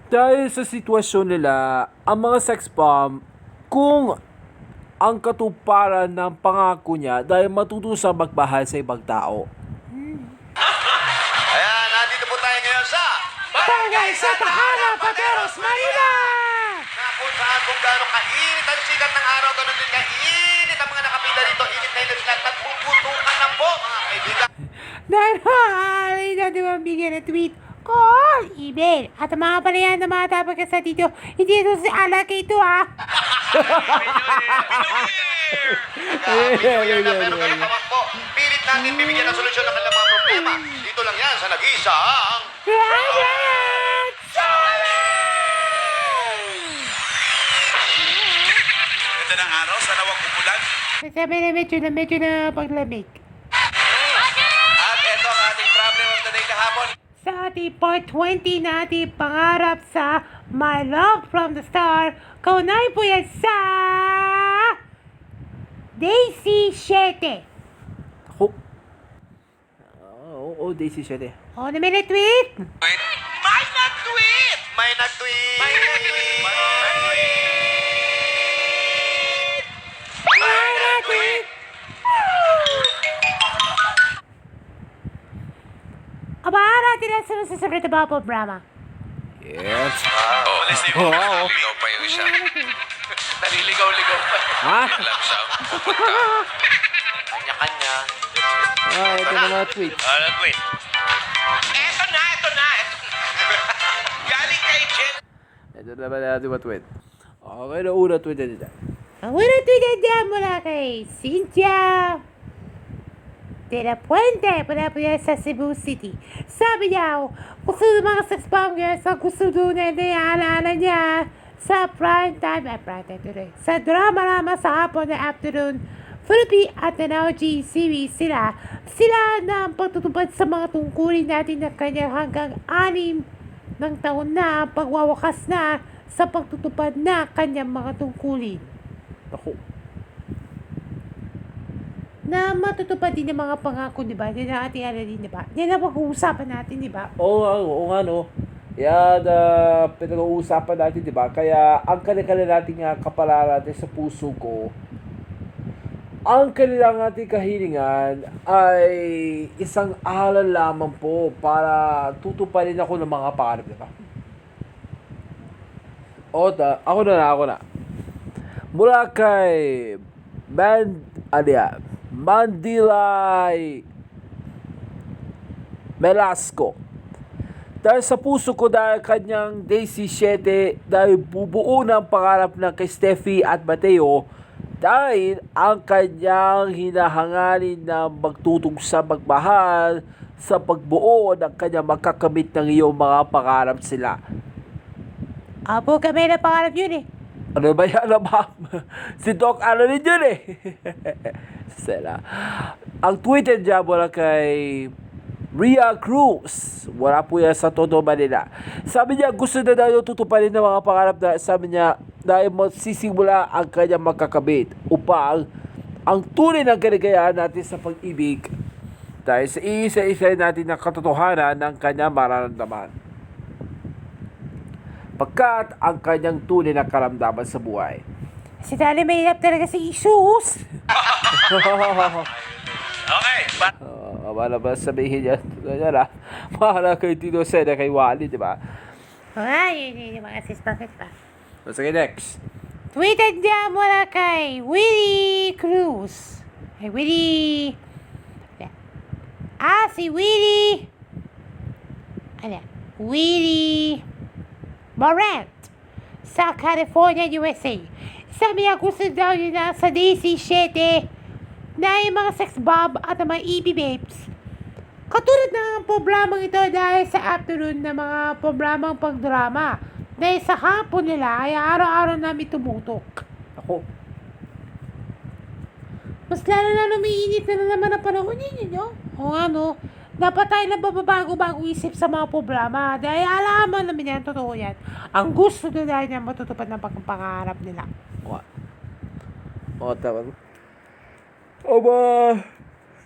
Dahil sa sitwasyon nila, ang mga sex bomb, kung ang katuparan ng pangako niya dahil matuto sa magmahal sa ibang tao. Ayan, nandito po tayo ngayon sa Barangay Santa Ana, Pateros, Manila! na kung saan kung gaano kainit ang sikat ng araw, ganun din kainit ang mga nakapila dito, init na init sila at puputukan na po, mga kaibigan. Dahil maaari na dumamigyan ng tweet, call, email, at ang mga palayan na mga tapag sa dito, hindi ito si Alak ito ha. Pero kayo tawag po, pilit natin bibigyan ng solusyon ng kanilang mga problema. Dito lang yan sa nag-iisang Ryan Ito ng araw, sana wag umulan. Sabi na medyo na paglamig. At ito ang ating problem of the day kahapon. Sa ating part 20 na ating pangarap sa My Love from the Star, kaunay po yan sa Daisy 7. Ako? Oo, Daisy siya eh. O, na may na-tweet? May nag-tweet! May nag-tweet! May nag-tweet! May na-tweet! Abahan natin ang susunod na mga programa. Yes. Oh, listen mo. Wow. Naliligaw pa yung isa. Naliligaw-ligaw pa. Ha? Alam siya. Pupunta. Kanya-kanya. Ah, ito na mga tweet. Nag-tweet. Eto na. Galing kay Jen. Ito na ba natin mga tweet? Okay na una tweet na nila. Ang unang tweet niya mula kay Cynthia de la Puente mula po yan sa Cebu City. Sabi niya, gusto ng mga sex bomb girls ang gusto doon na naalala niya sa prime time today. Sa drama sa hapon na afternoon, Philippine at NLG series sila na ang pagtutupad sa mga tungkulin natin na kanyang hanggang 6 ng taon na ang pagwawakas na sa pagtutupad na kanyang mga tungkulin. Ako. Na matutupad din ng mga pangako, di ba? Yan ang ating din, di ba? Yan ang pag-uusapan natin, di ba? Oo nga, no. Yan, pinag-uusapan natin, di ba? Kaya, ang kanila nating kapalaran natin sa puso ko, ang kanilang ating kahilingan ay isang aral lamang po para tutuparin ako ng mga pangarap, di ba? Ako na. Mula kay Mandilay Melasco. Dahil sa puso ko dahil kanyang Daisy 7 dahil bubuo ng pangarap ng kay Steffi at Mateo dahil ang kanyang hinahangarin na magtutong sa magmahal sa pagbuo ng kanyang makakamit ng iyong mga pangarap sila. Apo kami na pangarap yun eh. Ano ba yan, ma'am? Si Doc ano rin yun eh. Sila. Ang tweeted niya mula kay Ria Cruz. Wala po yan sa Todo Manila. Sabi niya, gusto na daw tutuparin ng mga pangarap na sabi niya dahil magsisimula ang kanyang magkakabit upang ang tunay ng kaligayahan natin sa pag-ibig dahil sa isa-isa natin ng katotohanan ng kanyang mararamdaman. Pagkat ang kanyang tunay na karamdaman sa buhay. Si Dali may hirap talaga si Jesus. Okay. Wala ba sabihin niya? Ganyan Mahala kay Tito Sena kay Wally, di ba? Yun yung mga sis, bakit pa? Sige, next. Tweeted niya mula kay Willie Cruz. Hey, Willie. Si Willie. Willie Morant sa California, USA. Sabi niya gusto daw niya na sa DC 7 na yung mga sex bomb at mga EB babes. Katulad ng programang ito dahil sa afternoon na mga programang pagdrama. Dahil sa hapon nila ay araw-araw namin tumutok. Ako. Mas lalo na umiinit na naman ang panahon ninyo. O nga no, dapat tayo na bago isip sa mga programa. Dahil alaman namin yan, totoo yan. Ang gusto nila niya matutupad ng pangarap nila. Tama. Aba,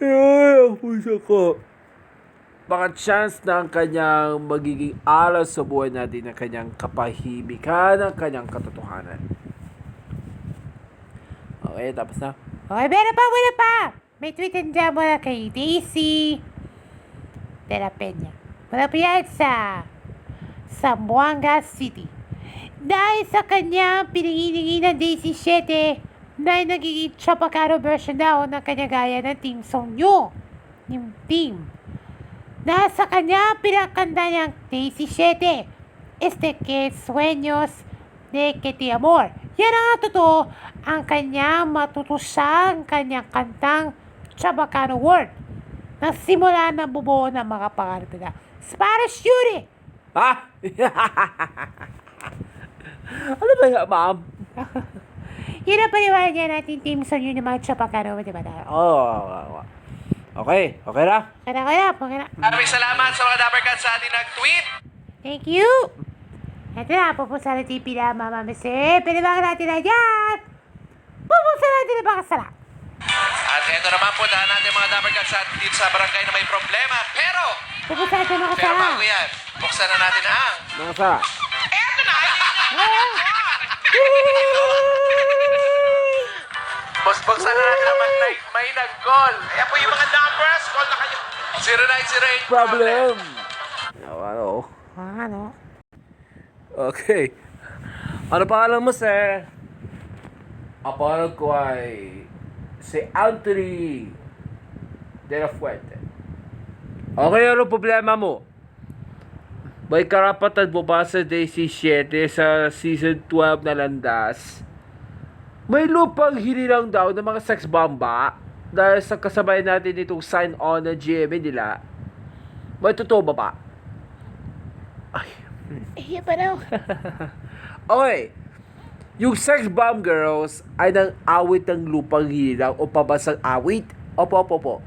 ang puso ko. mga chance ng kanyang magiging alas sa buhay natin, ng kanyang kapahimikan, ng kanyang katotohanan. Okay, tapos na. Okay, meron pa, wala pa. May tweet and jam mula kay Daisy de la Peña. Mula po yan sa Zamboanga City. Dahil sa kanyang pinanginingi ng Daisy 7 na nagiging Chapacaro version daw ng kanya gaya ng team song nyo. Yung team. Dahil sa kanya pinakanta niyang Daisy 7. Este que sueños de que te amor. Yan ang totoo ang kanyang matutusang kanyang kantang Chabacano World. Nagsimula na bubuo ng mga pangarap nila. Spanish Yuri! Ha? Ano ba nga, ma'am? Yun ang paniwala niya natin team song yun ng mga Chabacano, di ba? Okay, okay na? Okay na. Maraming salamat sa mga Dapper Cats sa ating nag-tweet. Thank you! Ito na, pupusa na TV na Mama Mese. Pinabangan natin na yan! Pupusa natin na baka sarap. At eto naman po, dahil natin mga Dapper Cats dito sa barangay na may problema. Pero Pupusa natin na bago kasama. yan, buksan na natin ang... Mga sa. Eto na! Buksan na natin ang may nag-call. Ayan po yung mga numbers. Call na kayo. 0908 Problem. Ano? Ano? Okay. Ano pangalan mo, sir? Ang pangalan ko ay si Anthony de la Fuente. Okay, ano problema mo? May karapatan mo ba sa Daisy 7 sa season 12 na landas? May lupang hinilang daw ng mga sex bomba dahil sa kasabay natin itong sign-on na GMA nila. May totoo ba ba? Ay. Eh, pa daw. Okay. Yung sex bomb girls ay nang awit ng lupang hinilang o pabasang awit. Opo.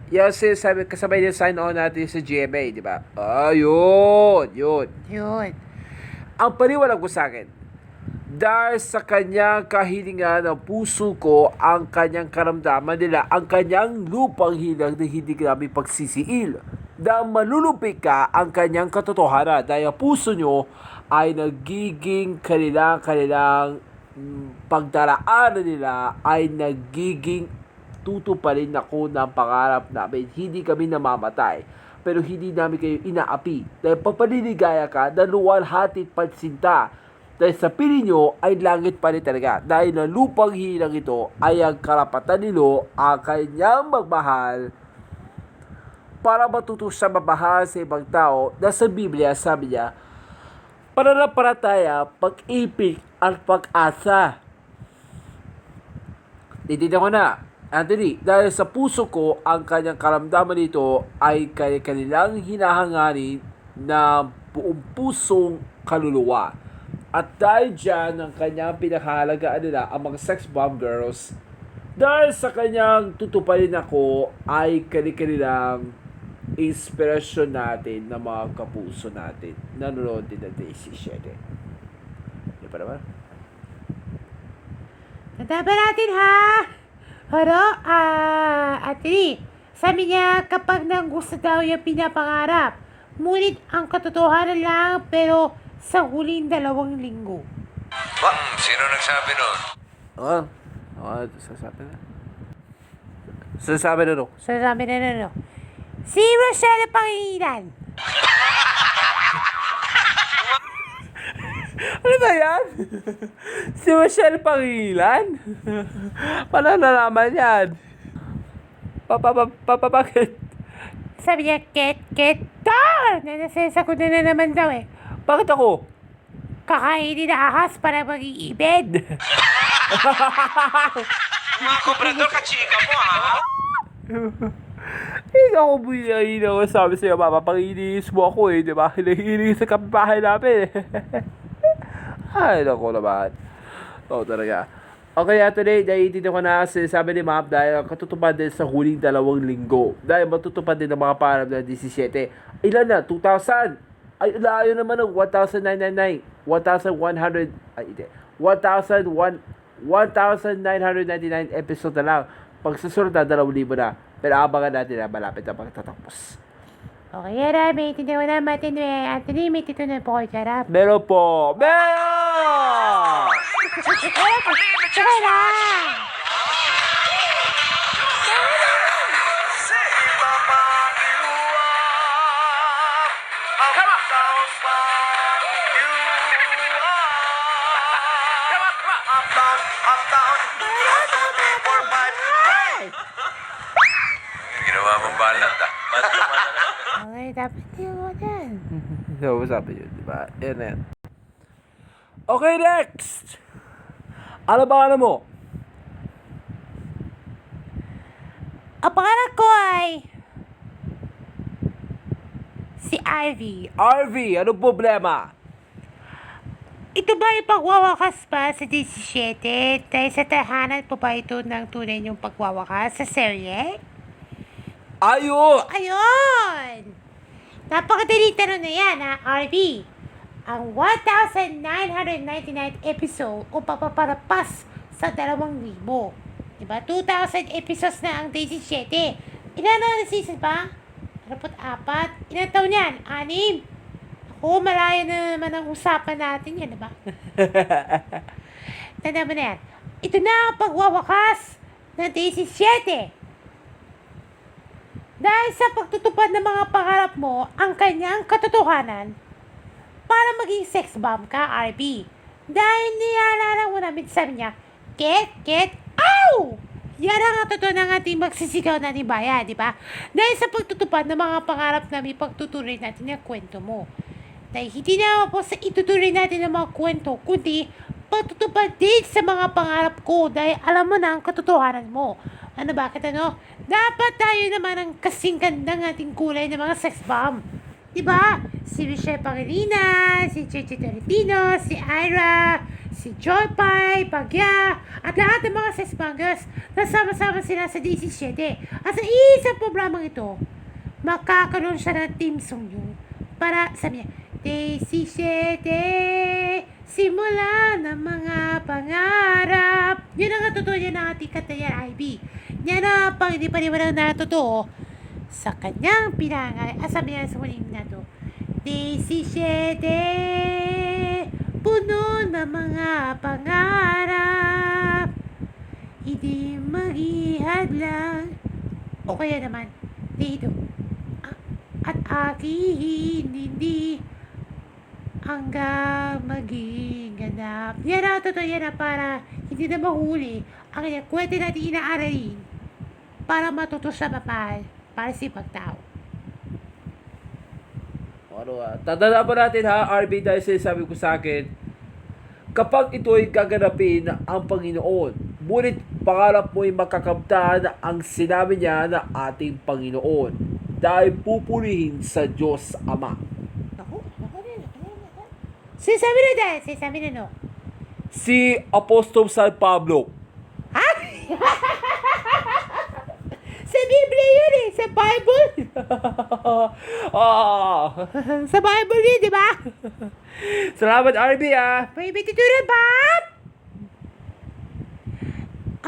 Yan sinasabi kasabay ng sign-on natin sa GMA, di ba? Yun. Yun. Ang paniwala ko sa akin, dahil sa kanyang kahilingan ng puso ko, ang kanyang karamdaman nila, ang kanyang lupang hilang na hindi namin pagsisiil. Dahil malulupik ka ang kanyang katotohanan dahil ang puso nyo ay nagiging kanilang pagdaraanan nila ay nagiging tutuparin ako ng pangarap namin. Hindi kami namamatay. Pero hindi namin kayo inaapi. Dahil papaniligaya ka na luwalhatit pagsinta. Dahil sa piling nyo ay langit pa rin talaga. Dahil na lupang hilang ito ay ang karapatan nilo ang kanyang magmahal para matuto siya mamahal sa ibang tao. Na sa Biblia sabi niya, pananampalataya, pag-ibig at pag-asa. Titignan ko na, Anthony, dahil sa puso ko, ang kanyang karamdaman nito ay kanilang hinahangarin na buong pusong kaluluwa. At dahil dyan, ang kanyang pinakahalagaan nila, ang mga sex bomb girls, dahil sa kanyang tutuparin ako, ay kanilang inspirasyon natin ng mga kapuso natin. Nanonood din na Daisy 7. Hindi pa naman? Tatapan natin ha! Haro, Atri, sabi niya kapag nang gusto daw yung pinapangarap, ngunit ang katotohanan lang pero sa huling 2 linggo. Sino nagsabi nun? Sasabi na. Sasabi na no. So sabi na. Si Rochelle Pangilan. Ano ba yan? Si Michelle Pangilan? Paano nalaman yan? Bakit? Sabi niya, ket, tar! Nasasako na naman daw eh. Bakit ako? Kakainin na ahas para maging ibed. Mga komprador, kachika mo ha? Ikaw ko buhay sabi sa'yo, mapapanginis mo ako eh, di ba? Hinihinis sa kapibahay namin eh. Ay, naku naman. Oo, talaga. Okay, today, naiintindihan ko na sabi ni Ma'am dahil katutupad din sa huling 2 linggo. Dahil matutupad din ng mga pangarap na 17. Ilan na? 2,000? Ay, layo naman ng 1,999. 1,100, ay, hindi. 1,999 episode na lang. Pag susunod na, 2,000 na. Pero abangan natin na malapit na pagtatapos. Okay, yan may tindawa na matindi. Anthony, may tito na po kayo, charap. Meron po. Meron! Tsaka lang! Ginawa mong balat ah. Okay, dapat yung yan. So, sabi yun, di ba? Yan yan. Okay, next! Ano ba mo? Ang pangalan ko ay... si Ivy. RV, anong problema? Ito ba yung pagwawakas pa sa 17? Dahil sa tahanan po ba ito ng tunay yung pagwawakas sa serye? Ayo! Ayun! Napakadali tanong na yan, ha, RB. Ang 1,999 episode o papaparapas sa 2,000. Diba? 2,000 episodes na ang 17. Ilan na season pa? 44. Ilan taon yan? 6. Ako, malayo na naman ang usapan natin yan, diba? Tanda mo na yan. Ito na ang pagwawakas ng 17. Dahil sa pagtutupad ng mga pangarap mo, ang kanyang katotohanan para maging sex bomb ka, RB. Dahil niyalala mo namin sabi niya, get, ow! Yan ang totoo ng ating magsisigaw natin bayan, di ba? Dahil sa pagtutupad ng mga pangarap namin, pagtutuloy natin ang kwento mo. Dahil hindi na po sa itutuloy natin ang mga kwento, kundi pagtutupad din sa mga pangarap ko dahil alam mo na ang katotohanan mo. Ano, bakit ano? Dapat tayo naman ang kasing gandang ating kulay ng mga sex bomb. Diba? Si Michelle Pangilinan, si Chichi Tolentino, si Ira, si Joy Pai, Pagya, at lahat ng mga sex bangers na sama-sama sila sa 17. At sa isang programang ito, makakaroon siya ng team song yun. Para, sabi niya, 17, simula ng mga pangarap. Yun ang totoo niya ng ating katayan, IB. Yan ang pang hindi pa naman na totoo sa kanyang pinangalan. Sabi niya sa muling na to, 17, puno ng mga pangarap, hindi maghihadlang. O kaya naman, dito, at aking hindi hanggang maging ganap. Yan ang totoo, yan ang para hindi na mahuli ang kanyang kwento natin inaaralin para matuto sa mapahal para sa pagtao. Ano tandaan pa natin ha, RB, dahil sinasabi ko sa akin, kapag ito ay gaganapin ang Panginoon, ngunit pangarap mo ay makakamtan ang sinabi niya na ating Panginoon dahil pupurihin sa Diyos Ama. Ako rin. Sinasabi na dahil, sinasabi na no. Si Apostol San Pablo. Ha? Sa Biblia yun eh, sa Bible. Sa Bible yun, di ba? Salamat, RB ha. May matutunan ba?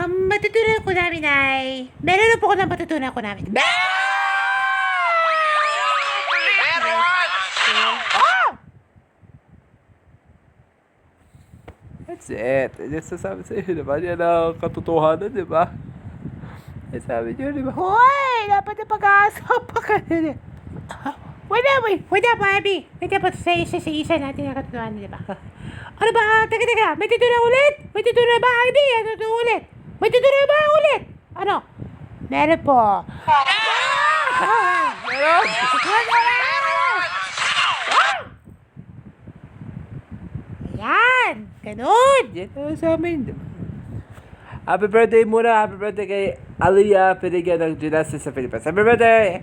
Ang matutunan ko namin ay, meron na po ko ng matutunan ko namin. That's it. Yan sasabi sa'yo, di ba? Yan ang katotohanan, di ba? Yan sabi niyo, di ba? Hoy! Dapat na pag-aasa pa ka na. Wait na, Bobby. Wait na pa sa isa natin ang katotohanan, di ba? Ano ba? Teka. May tutunan ulit? May tutunan ba, Ivy? Ano tutunan ulit? May tutunan ba ulit? Ano? Meron po. Meron! Yan! Ganun! Yan ang sa amin, di ba? Happy birthday muna. Happy birthday kay Aliyah Pinigan ng Gymnastics sa Philippines. Happy birthday!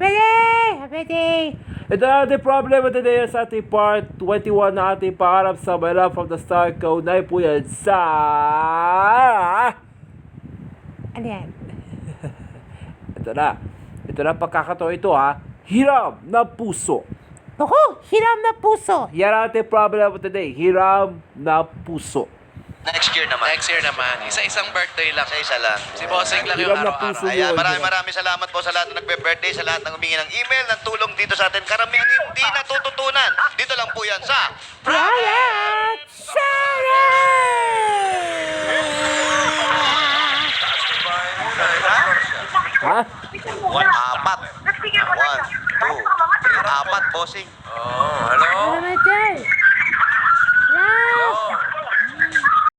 Happy day! Ito na ating problema today sa ating part 21 na ating pangarap sa My Love from the Start. Kaunay po yan sa... Ano yan? Ito na pagkakataon ito ha. Hiram na puso. Naku! Hiram na puso! Yan ang ating problema today. Hiram na puso. Next year naman. Next year naman. Isa-isang birthday lang. Isa lang. Si Bossing lang yung Ilan na araw-araw. puso Ayan, yun? maraming salamat po sa lahat ng nagbe-birthday, sa lahat ng humingi ng email, ng tulong dito sa atin. Karamihan hindi natututunan. Dito lang po yan sa Product Ha? 4. 1, 2, 3, 4, bossing. Oh, hello? Salamat